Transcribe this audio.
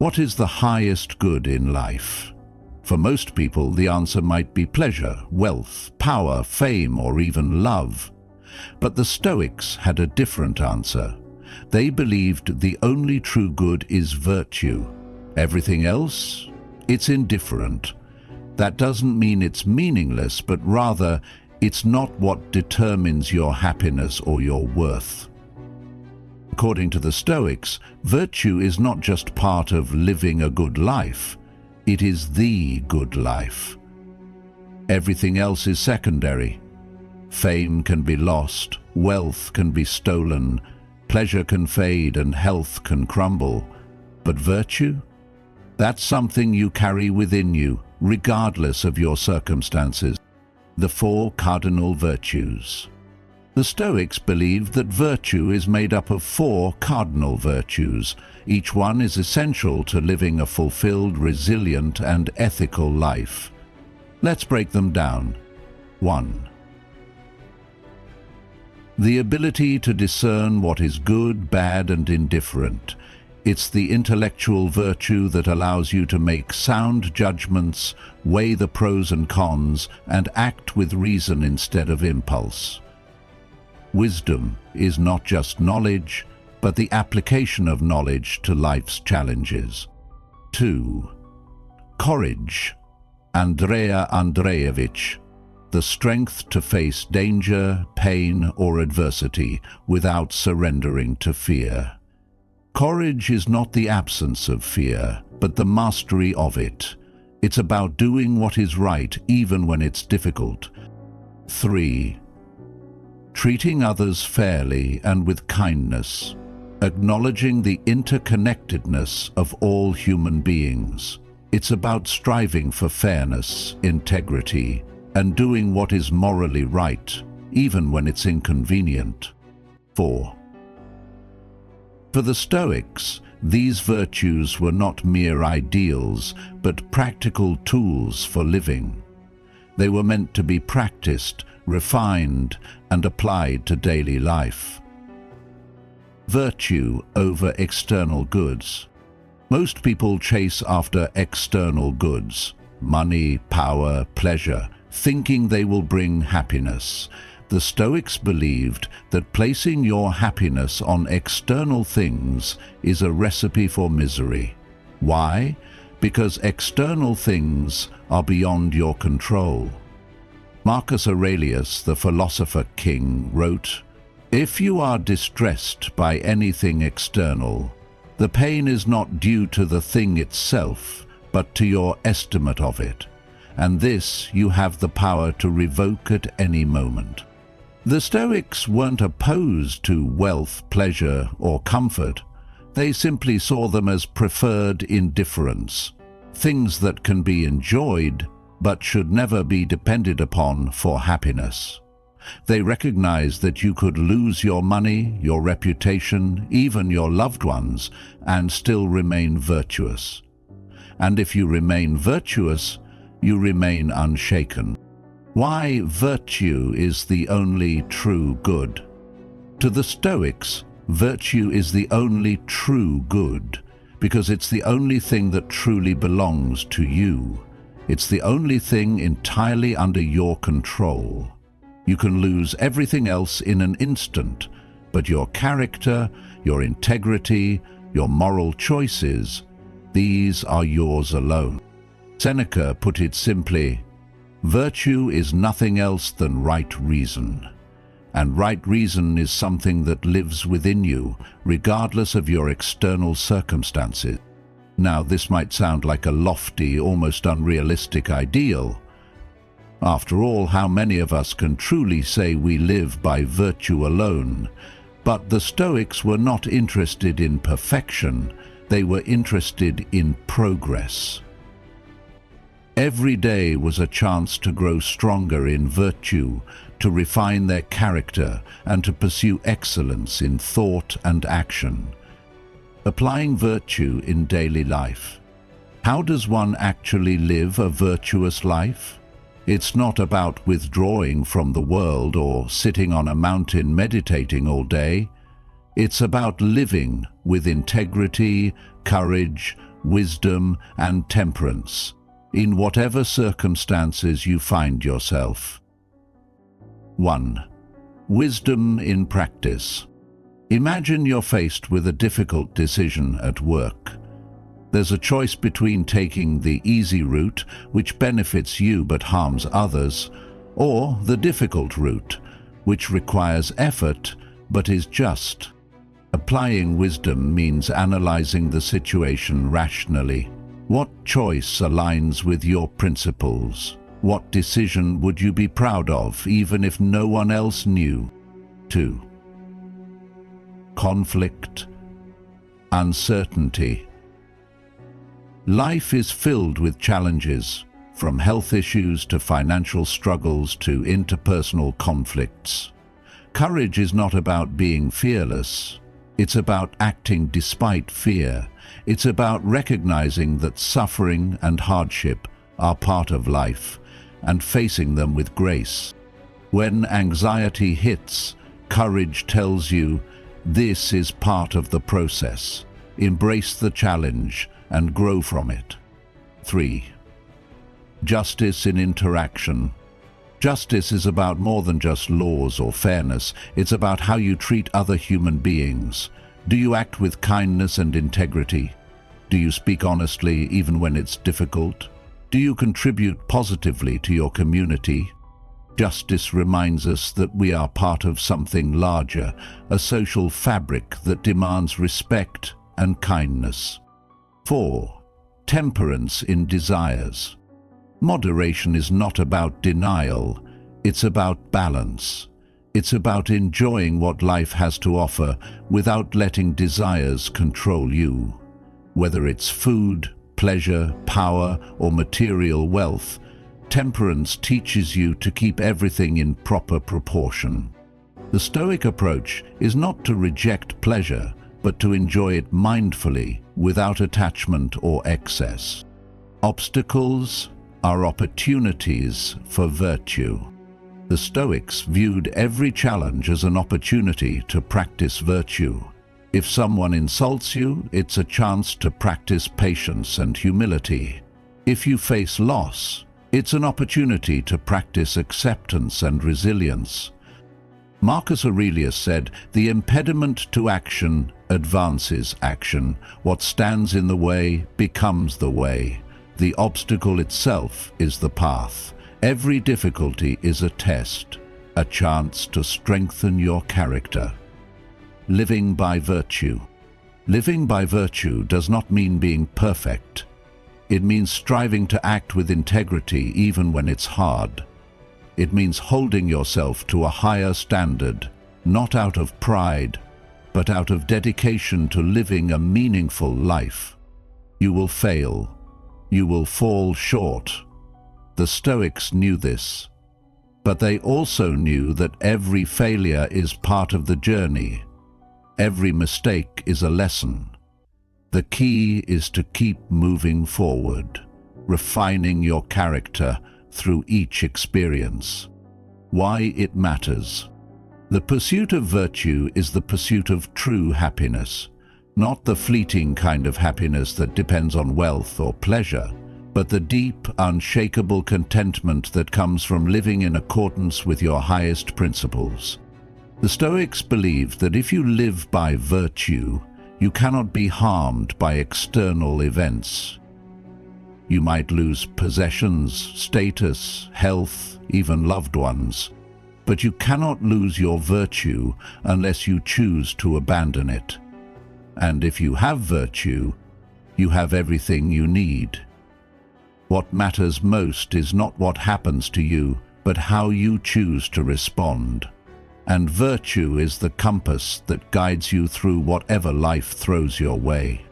What is the highest good in life? For most people, the answer might be pleasure, wealth, power, fame, or even love. But the Stoics had a different answer. They believed the only true good is virtue. Everything else, it's indifferent. That doesn't mean it's meaningless, but rather, it's not what determines your happiness or your worth. According to the Stoics, virtue is not just part of living a good life, it is the good life. Everything else is secondary. Fame can be lost, wealth can be stolen, pleasure can fade and health can crumble. But virtue? That's something you carry within you, regardless of your circumstances. The four cardinal virtues. The Stoics believed that virtue is made up of four cardinal virtues. Each one is essential to living a fulfilled, resilient, and ethical life. Let's break them down. 1. The ability to discern what is good, bad, and indifferent. It's the intellectual virtue that allows you to make sound judgments, weigh the pros and cons, and act with reason instead of impulse. Wisdom is not just knowledge, but the application of knowledge to life's challenges. 2. Courage. Andrea Andreevich. The strength to face danger, pain, or adversity without surrendering to fear. Courage is not the absence of fear, but the mastery of it. It's about doing what is right even when it's difficult. 3. Treating others fairly and with kindness, acknowledging the interconnectedness of all human beings. It's about striving for fairness, integrity, and doing what is morally right, even when it's inconvenient. 4. For the Stoics, these virtues were not mere ideals, but practical tools for living. They were meant to be practiced, refined, and applied to daily life. Virtue over external goods. Most people chase after external goods, money, power, pleasure, thinking they will bring happiness. The Stoics believed that placing your happiness on external things is a recipe for misery. Why? Because external things are beyond your control. Marcus Aurelius, the philosopher king, wrote, "If you are distressed by anything external, the pain is not due to the thing itself, but to your estimate of it, and this you have the power to revoke at any moment." The Stoics weren't opposed to wealth, pleasure, or comfort. They simply saw them as preferred indifference, things that can be enjoyed, but should never be depended upon for happiness. They recognized that you could lose your money, your reputation, even your loved ones, and still remain virtuous. And if you remain virtuous, you remain unshaken. Why virtue is the only true good? To the Stoics, virtue is the only true good, because it's the only thing that truly belongs to you. It's the only thing entirely under your control. You can lose everything else in an instant, but your character, your integrity, your moral choices, these are yours alone. Seneca put it simply, "Virtue is nothing else than right reason." And right reason is something that lives within you, regardless of your external circumstances. Now, this might sound like a lofty, almost unrealistic ideal. After all, how many of us can truly say we live by virtue alone? But the Stoics were not interested in perfection, they were interested in progress. Every day was a chance to grow stronger in virtue, to refine their character, and to pursue excellence in thought and action. Applying virtue in daily life. How does one actually live a virtuous life? It's not about withdrawing from the world or sitting on a mountain meditating all day. It's about living with integrity, courage, wisdom, and temperance in whatever circumstances you find yourself. 1. Wisdom in practice. Imagine you're faced with a difficult decision at work. There's a choice between taking the easy route, which benefits you but harms others, or the difficult route, which requires effort but is just. Applying wisdom means analyzing the situation rationally. What choice aligns with your principles? What decision would you be proud of, even if no one else knew? 2. Conflict, uncertainty. Life is filled with challenges, from health issues to financial struggles to interpersonal conflicts. Courage is not about being fearless. It's about acting despite fear. It's about recognizing that suffering and hardship are part of life and facing them with grace. When anxiety hits, courage tells you, this is part of the process. Embrace the challenge and grow from it. 3. Justice in interaction. Justice is about more than just laws or fairness. It's about how you treat other human beings. Do you act with kindness and integrity? Do you speak honestly even when it's difficult? Do you contribute positively to your community? Justice reminds us that we are part of something larger, a social fabric that demands respect and kindness. 4. Temperance in desires. Moderation is not about denial, it's about balance. It's about enjoying what life has to offer without letting desires control you. Whether it's food, pleasure, power, or material wealth, temperance teaches you to keep everything in proper proportion. The Stoic approach is not to reject pleasure, but to enjoy it mindfully, without attachment or excess. Obstacles are opportunities for virtue. The Stoics viewed every challenge as an opportunity to practice virtue. If someone insults you, it's a chance to practice patience and humility. If you face loss, it's an opportunity to practice acceptance and resilience. Marcus Aurelius said, "The impediment to action advances action. What stands in the way becomes the way. The obstacle itself is the path. Every difficulty is a test, a chance to strengthen your character." Living by virtue. Living by virtue does not mean being perfect. It means striving to act with integrity even when it's hard. It means holding yourself to a higher standard, not out of pride, but out of dedication to living a meaningful life. You will fail. You will fall short. The Stoics knew this, but they also knew that every failure is part of the journey. Every mistake is a lesson. The key is to keep moving forward, refining your character through each experience. Why it matters. The pursuit of virtue is the pursuit of true happiness, not the fleeting kind of happiness that depends on wealth or pleasure, but the deep, unshakable contentment that comes from living in accordance with your highest principles. The Stoics believed that if you live by virtue, you cannot be harmed by external events. You might lose possessions, status, health, even loved ones, but you cannot lose your virtue unless you choose to abandon it. And if you have virtue, you have everything you need. What matters most is not what happens to you, but how you choose to respond. And virtue is the compass that guides you through whatever life throws your way.